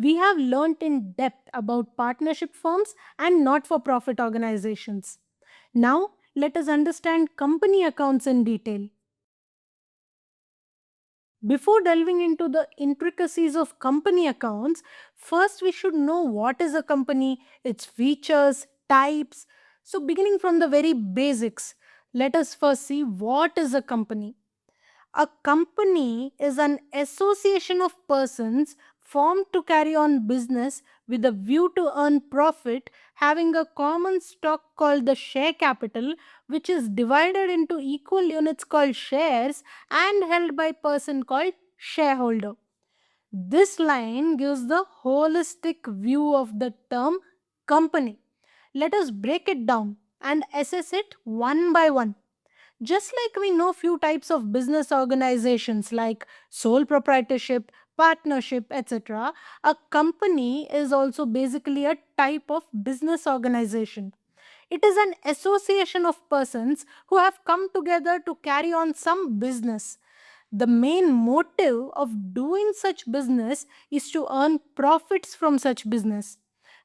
we have learnt in depth about partnership firms and not for profit organizations. Now, let us understand company accounts in detail. Before delving into the intricacies of company accounts, first we should know what is a company, its features, types. So, beginning from the very basics, let us first see what is a company. A company is an association of persons formed to carry on business with a view to earn profit, having a common stock called the share capital, which is divided into equal units called shares and held by person called shareholder. This line gives the holistic view of the term company. Let us break it down and assess it one by one. Just like we know few types of business organizations like sole proprietorship, partnership, etc., a company is also basically a type of business organization. It is an association of persons who have come together to carry on some business. The main motive of doing such business is to earn profits from such business.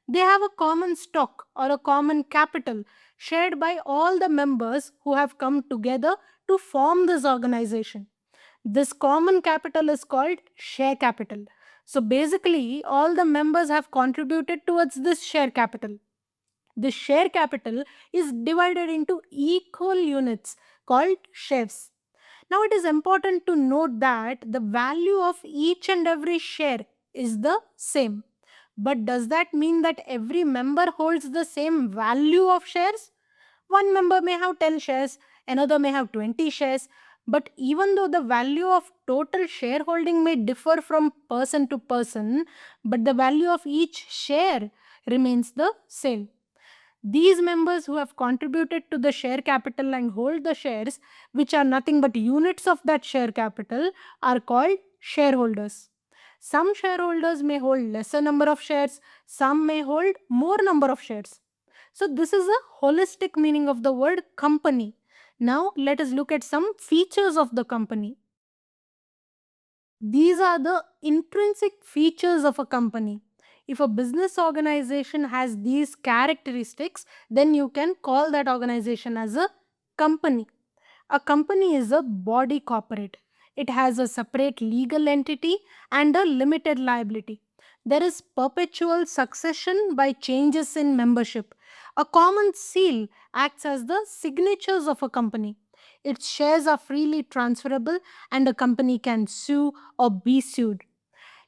They have a common stock or a common capital shared by all the members who have come together to form this organization. This common capital is called share capital. So basically, all the members have contributed towards this share capital. The share capital is divided into equal units called shares. Now, it is important to note that the value of each and every share is the same. But does that mean that every member holds the same value of shares? One member may have 10 shares, another may have 20 shares, but even though the value of total shareholding may differ from person to person, but the value of each share remains the same. These members who have contributed to the share capital and hold the shares, which are nothing but units of that share capital, are called shareholders. Some shareholders may hold lesser number of shares, some may hold more number of shares. So, this is a holistic meaning of the word company. Now, let us look at some features of the company. These are the intrinsic features of a company. If a business organization has these characteristics, then you can call that organization as a company. A company is a body corporate. It has a separate legal entity and a limited liability. There is perpetual succession by changes in membership. A common seal acts as the signatures of a company. Its shares are freely transferable and a company can sue or be sued.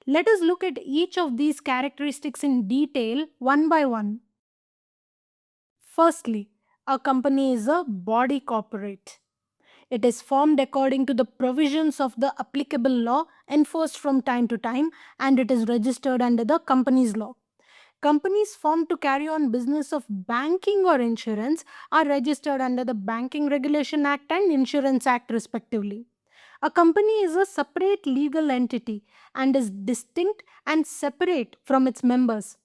Let us look at each of these characteristics in detail one by one. Firstly, a company is a body corporate. It is formed according to the provisions of the applicable law enforced from time to time and it is registered under the company's law. Companies formed to carry on business of banking or insurance are registered under the Banking Regulation Act and Insurance Act respectively. A company is a separate legal entity and is distinct and separate from its members.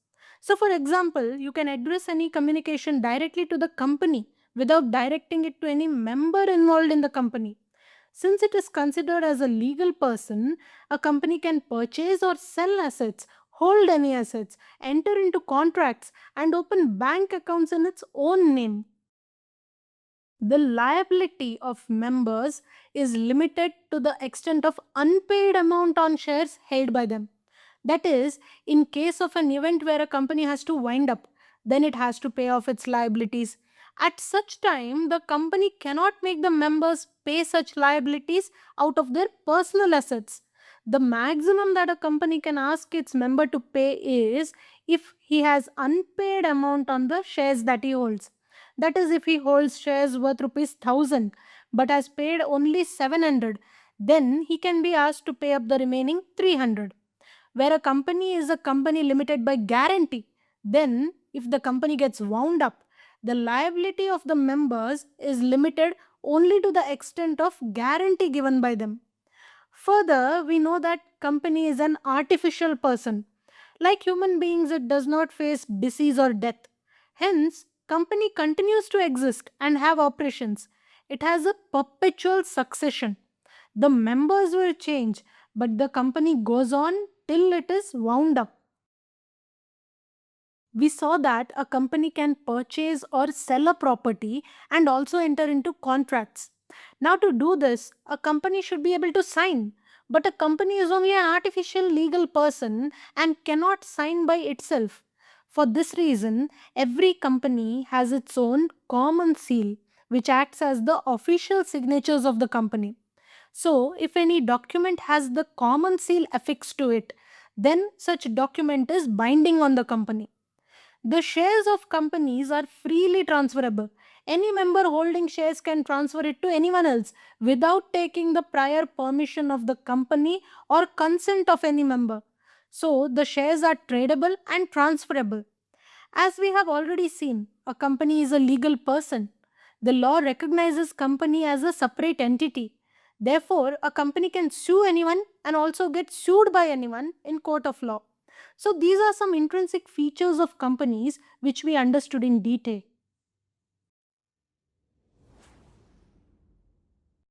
So, for example, you can address any communication directly to the company without directing it to any member involved in the company. Since it is considered as a legal person, a company can purchase or sell assets, hold any assets, enter into contracts, and open bank accounts in its own name. The liability of members is limited to the extent of unpaid amount on shares held by them. That is, in case of an event where a company has to wind up, then it has to pay off its liabilities. At such time, the company cannot make the members pay such liabilities out of their personal assets. The maximum that a company can ask its member to pay is if he has unpaid amount on the shares that he holds. That is, if he holds shares worth rupees 1000 but has paid only 700, then he can be asked to pay up the remaining 300. Where a company is a company limited by guarantee, then if the company gets wound up, the liability of the members is limited only to the extent of guarantee given by them. Further, we know that company is an artificial person. Like human beings, it does not face disease or death. Hence, company continues to exist and have operations. It has a perpetual succession. The members will change, but the company goes on till it is wound up. We saw that a company can purchase or sell a property and also enter into contracts. Now, to do this, a company should be able to sign. But a company is only an artificial legal person and cannot sign by itself. For this reason, every company has its own common seal, which acts as the official signatures of the company. So, if any document has the common seal affixed to it, then such document is binding on the company. The shares of companies are freely transferable. Any member holding shares can transfer it to anyone else without taking the prior permission of the company or consent of any member. So, the shares are tradable and transferable. As we have already seen, a company is a legal person. The law recognizes company as a separate entity. Therefore, a company can sue anyone and also get sued by anyone in court of law. So these are some intrinsic features of companies which we understood in detail.